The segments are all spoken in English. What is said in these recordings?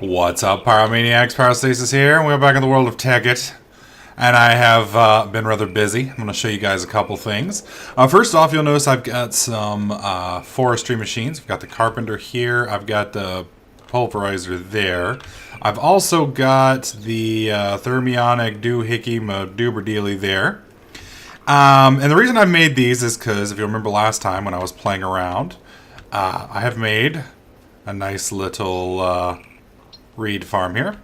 What's up, Pyromaniacs? Pyrostasis here, and we're back in the world of Tekkit. And I have been rather busy. I'm going to show you guys a couple things. First off, you'll notice I've got some forestry machines. I've got the carpenter here. I've got the pulverizer there. I've also got the thermionic doohickey madooberdeely there. And the reason I made these is because, if you remember last time when I was playing around, I have made a nice little reed farm here.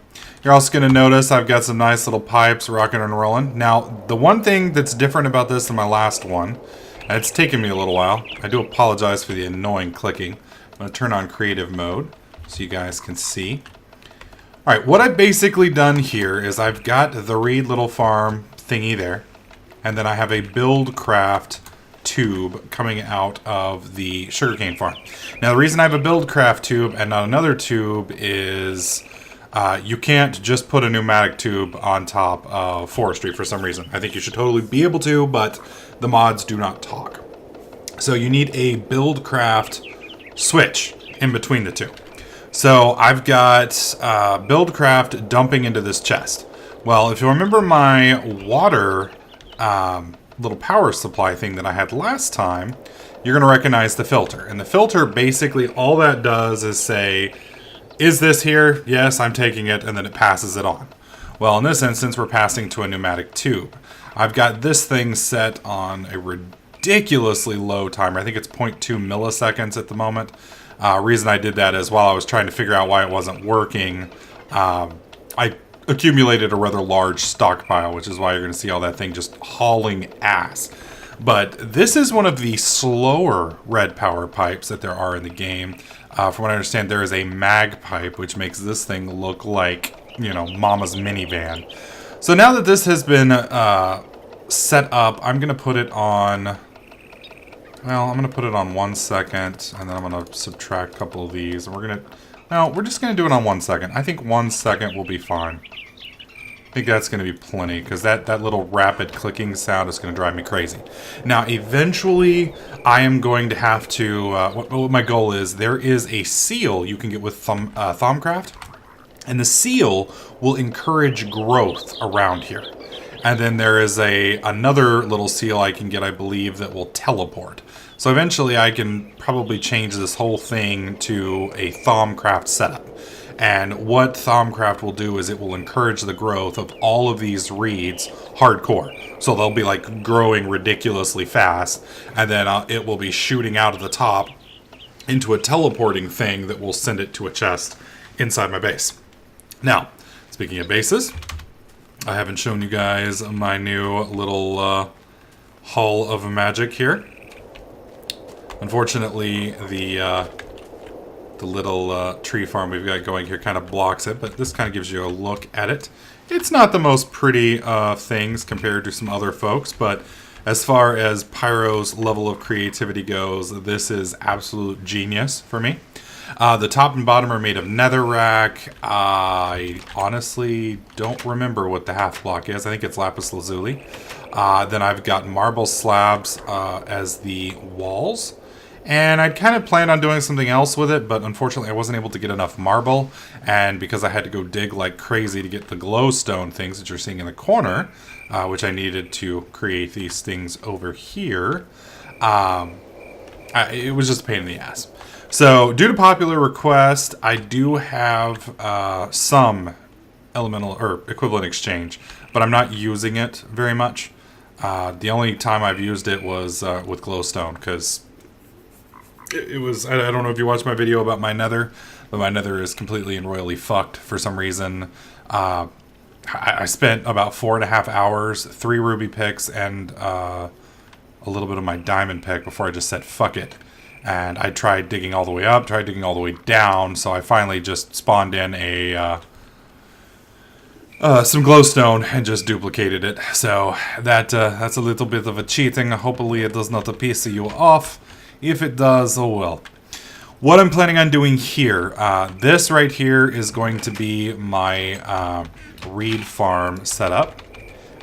You're also going to notice I've got some nice little pipes rocking and rolling. Now, the one thing that's different about this than my last one, and it's taken me a little while. I do apologize for the annoying clicking. I'm going to turn on creative mode so you guys can see. Alright, what I've basically done here is I've got the reed little farm thingy there. And then I have a Buildcraft tube coming out of the sugarcane farm. Now, the reason I have a Buildcraft tube and not another tube is you can't just put a pneumatic tube on top of Forestry for some reason. I think you should totally be able to, but the mods do not talk. So you need a Buildcraft switch in between the two. So I've got Buildcraft dumping into this chest. Well, if you remember my water little power supply thing that I had last time, you're going to recognize the filter. And the filter, basically, all that does is say, is this here? Yes, I'm taking it, and then it passes it on. Well, in this instance, we're passing to a pneumatic tube. I've got this thing set on a ridiculously low timer. I think it's 0.2 milliseconds at the moment. Reason I did that is while I was trying to figure out why it wasn't working, I accumulated a rather large stockpile, which is why you're going to see all that thing just hauling ass. But this is one of the slower red power pipes that there are in the game. From what I understand, there is a mag pipe, which makes this thing look like, you know, Mama's minivan. So now that this has been set up, I'm going to put it on... Well, I'm going to put it on 1 second, and then I'm going to subtract a couple of these. And we're going to... No, we're just going to do it on 1 second. I think 1 second will be fine. I think that's going to be plenty, because that little rapid clicking sound is going to drive me crazy. Now, eventually, I am going to have to... what my goal is, there is a seal you can get with Thaumcraft, and the seal will encourage growth around here. And then there is another little seal I can get, I believe, that will teleport. So eventually I can probably change this whole thing to a Thaumcraft setup. And what Thaumcraft will do is it will encourage the growth of all of these reeds hardcore. So they'll be like growing ridiculously fast. And then it will be shooting out of the top into a teleporting thing that will send it to a chest inside my base. Now, speaking of bases, I haven't shown you guys my new little Hall of Magic here. Unfortunately, the little tree farm we've got going here kind of blocks it, but this kind of gives you a look at it. It's not the most pretty things compared to some other folks, but as far as Pyro's level of creativity goes, this is absolute genius for me. The top and bottom are made of netherrack. I honestly don't remember what the half block is. I think it's lapis lazuli. Then I've got marble slabs as the walls. And I'd kind of planned on doing something else with it, but unfortunately I wasn't able to get enough marble. And because I had to go dig like crazy to get the glowstone things that you're seeing in the corner, which I needed to create these things over here, it was just a pain in the ass. So, due to popular request, I do have some elemental or equivalent exchange, but I'm not using it very much. The only time I've used it was with glowstone, because it was, I don't know if you watched my video about my nether, but my nether is completely and royally fucked for some reason. I spent about 4.5 hours, 3 ruby picks, and a little bit of my diamond pick before I just said fuck it. And I tried digging all the way up, tried digging all the way down, so I finally just spawned in some glowstone and just duplicated it. So that's a little bit of a cheating. Hopefully it does not piss you off. If it does, oh well. What I'm planning on doing here, this right here is going to be my reed farm setup.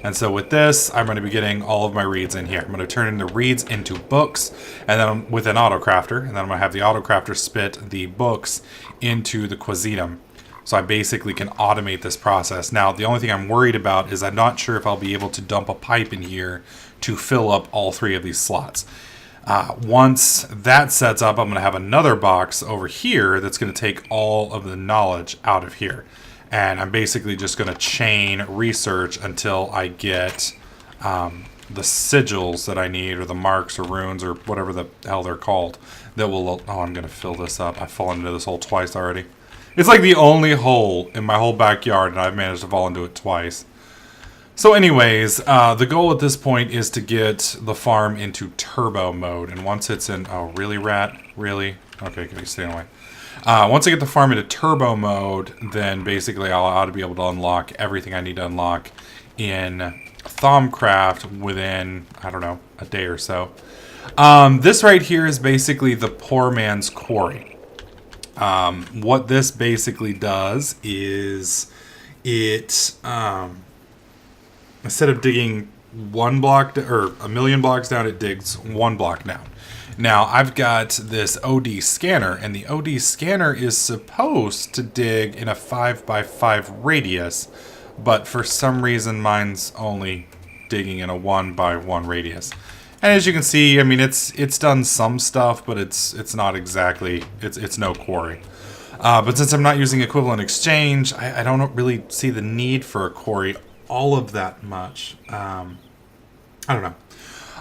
And so with this, I'm going to be getting all of my reeds in here. I'm going to turn the reeds into books, and then with an autocrafter, and then I'm going to have the autocrafter spit the books into the quasitum. So I basically can automate this process. Now, the only thing I'm worried about is I'm not sure if I'll be able to dump a pipe in here to fill up all 3 of these slots. Once that sets up, I'm going to have another box over here that's going to take all of the knowledge out of here. And I'm basically just going to chain research until I get the sigils that I need, or the marks or runes or whatever the hell they're called, that will... Oh, I'm going to fill this up. I've fallen into this hole twice already. It's like the only hole in my whole backyard, and I've managed to fall into it twice. So anyways, the goal at this point is to get the farm into turbo mode. And once it's in... Oh, really, rat? Really? Okay, can you stay away? Once I get the farm into turbo mode, then basically I ought to be able to unlock everything I need to unlock in Thaumcraft within, I don't know, a day or so. This right here is basically the poor man's quarry. What this basically does is it, instead of digging 1 block or a million blocks down, it digs 1 block down. Now, I've got this OD scanner, and the OD scanner is supposed to dig in a 5x5 radius, but for some reason mine's only digging in a 1x1 radius. And as you can see, I mean, it's done some stuff, but it's not exactly, it's no quarry. But since I'm not using equivalent exchange, I don't really see the need for a quarry all of that much. I don't know.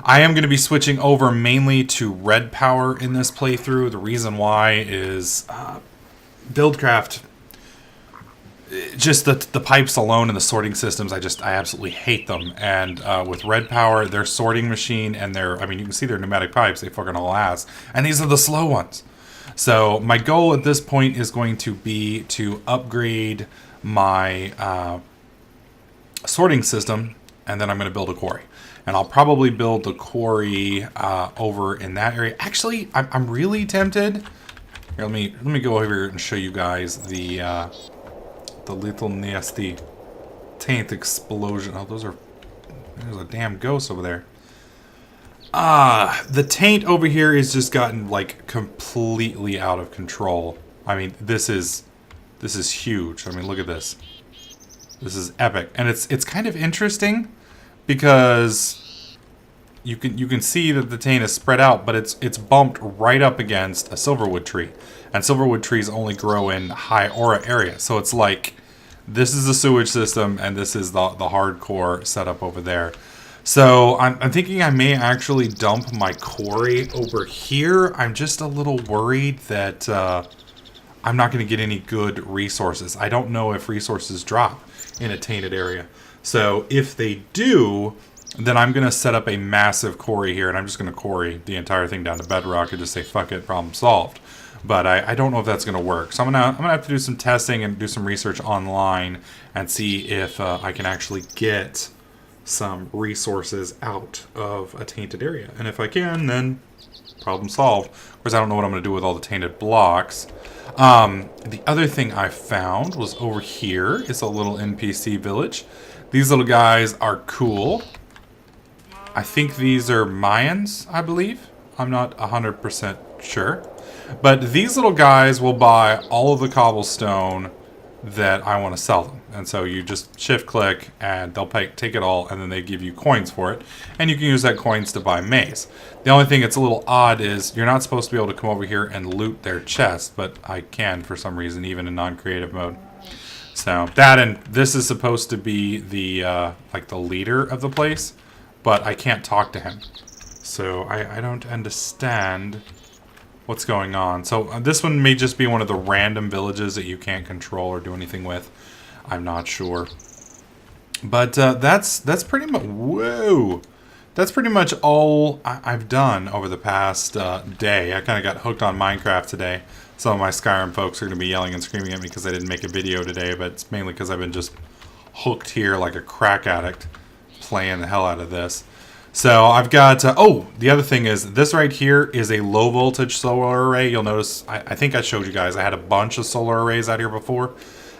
I am going to be switching over mainly to red power in this playthrough. The reason why is Buildcraft, just the pipes alone and the sorting systems, I absolutely hate them. And with red power, their sorting machine and their, I mean, you can see their pneumatic pipes, they fucking all ass. And these are the slow ones. So my goal at this point is going to be to upgrade my sorting system, and then I'm going to build a quarry. And I'll probably build the quarry over in that area. Actually, I'm really tempted. Here, let me go over here and show you guys the little nasty taint explosion. Oh, there's a damn ghost over there. The taint over here is just gotten like completely out of control. I mean, this is huge. I mean, look at this. This is epic, and it's kind of interesting because you can see that the taint is spread out, but it's bumped right up against a silverwood tree, and silverwood trees only grow in high aura areas. So it's like this is the sewage system, and this is the hardcore setup over there. So I'm thinking I may actually dump my quarry over here. I'm just a little worried that I'm not going to get any good resources. I don't know if resources drop in a tainted area. So if they do, then I'm going to set up a massive quarry here, and I'm just going to quarry the entire thing down to bedrock and just say, fuck it, problem solved. But I don't know if that's going to work. So I'm gonna have to do some testing and do some research online and see if I can actually get some resources out of a tainted area. And if I can, then problem solved. Of course, I don't know what I'm going to do with all the tainted blocks. The other thing I found was over here is a little NPC village. These little guys are cool. I think these are Mayans, I believe. I'm not 100% sure. But these little guys will buy all of the cobblestone that I want to sell them. And so you just shift click and they'll take it all, and then they give you coins for it. And you can use that coins to buy maize. The only thing that's a little odd is you're not supposed to be able to come over here and loot their chest, but I can for some reason, even in non-creative mode. So that, and this is supposed to be the like the leader of the place, but I can't talk to him. So I don't understand what's going on. So this one may just be one of the random villages that you can't control or do anything with. I'm not sure. But that's pretty much, whoa! That's pretty much all I've done over the past day. I kind of got hooked on Minecraft today. Some of my Skyrim folks are going to be yelling and screaming at me because I didn't make a video today, but it's mainly because I've been just hooked here like a crack addict, playing the hell out of this. So I've got, oh, the other thing is this right here is a low voltage solar array. You'll notice, I think I showed you guys, I had a bunch of solar arrays out here before.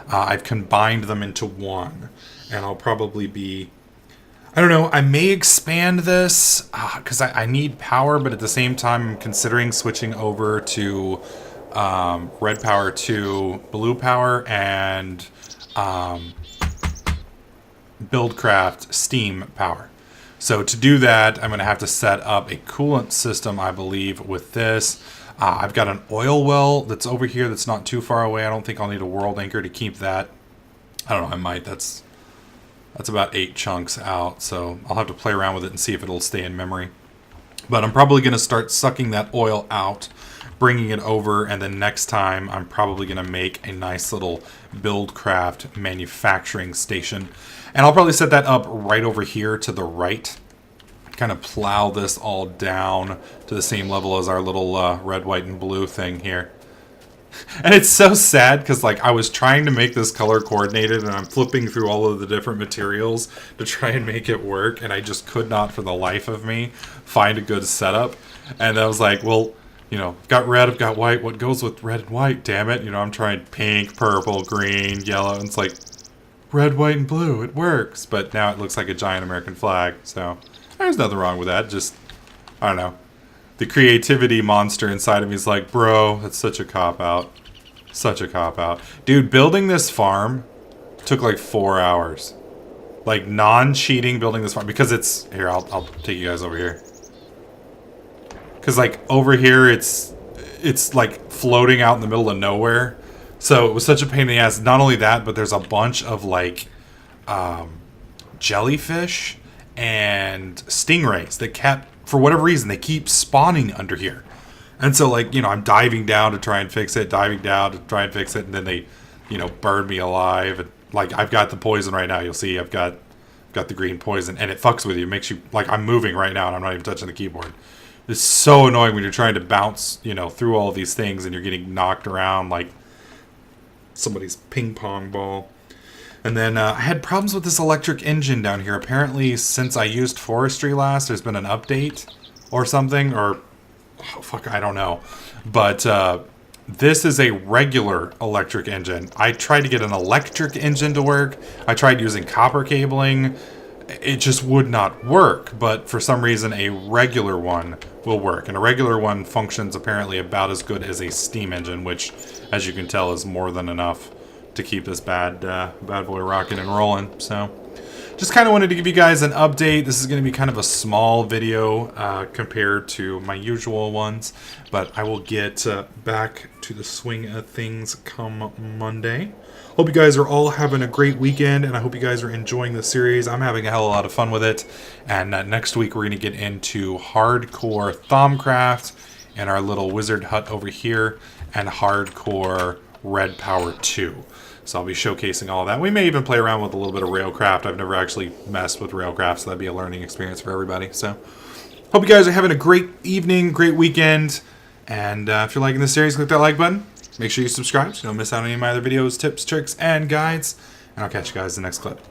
I've combined them into one, and I'll probably be, I don't know, I may expand this because I need power, but at the same time I'm considering switching over to red power to blue power, and Buildcraft steam power. So to do that, I'm going to have to set up a coolant system, I believe, with this. I've got an oil well that's over here that's not too far away. I don't think I'll need a world anchor to keep that. I don't know, I might. That's about 8 chunks out, so I'll have to play around with it and see if it'll stay in memory. But I'm probably going to start sucking that oil out, bringing it over, and then next time I'm probably going to make a nice little Buildcraft manufacturing station. And I'll probably set that up right over here to the right. Kind of plow this all down to the same level as our little red, white, and blue thing here. And it's so sad because like I was trying to make this color coordinated and I'm flipping through all of the different materials to try and make it work, and I just could not for the life of me find a good setup. And I was like, well, you know, I've got red, I've got white, what goes with red and white, damn it? You know, I'm trying pink, purple, green, yellow, and it's like red, white, and blue, it works. But now it looks like a giant American flag, so there's nothing wrong with that. Just, I don't know. The creativity monster inside of me is like, bro, that's such a cop-out. Such a cop-out. Dude, building this farm took like 4 hours. Like, non-cheating building this farm. Because it's... Here, I'll take you guys over here. Because, like, over here, it's like, floating out in the middle of nowhere. So, it was such a pain in the ass. Not only that, but there's a bunch of, like, jellyfish and stingrays that kept... For whatever reason, they keep spawning under here. And so, like, you know, I'm diving down to try and fix it, diving down to try and fix it, and then they, you know, burn me alive. And, like, I've got the poison right now. You'll see I've got the green poison, and it fucks with you. It makes you, like, I'm moving right now, and I'm not even touching the keyboard. It's so annoying when you're trying to bounce, you know, through all these things, and you're getting knocked around like somebody's ping pong ball. And then I had problems with this electric engine down here. Apparently, since I used Forestry last, there's been an update or something. Or, oh, fuck, I don't know. But this is a regular electric engine. I tried to get an electric engine to work. I tried using copper cabling. It just would not work. But for some reason, a regular one will work. And a regular one functions apparently about as good as a steam engine, which, as you can tell, is more than enough to keep this bad boy rocking and rolling. So just kind of wanted to give you guys an update. This is going to be kind of a small video compared to my usual ones, but I will get back to the swing of things come Monday. Hope you guys are all having a great weekend, and I hope you guys are enjoying the series. I'm having a hell of a lot of fun with it, and next week we're going to get into hardcore Thaumcraft and our little wizard hut over here, and hardcore Red Power 2. So I'll be showcasing all of that. We may even play around with a little bit of Railcraft. I've never actually messed with Railcraft, so that'd be a learning experience for everybody. So hope you guys are having a great evening, great weekend. And if you're liking this series, click that like button. Make sure you subscribe so you don't miss out on any of my other videos, tips, tricks, and guides. And I'll catch you guys in the next clip.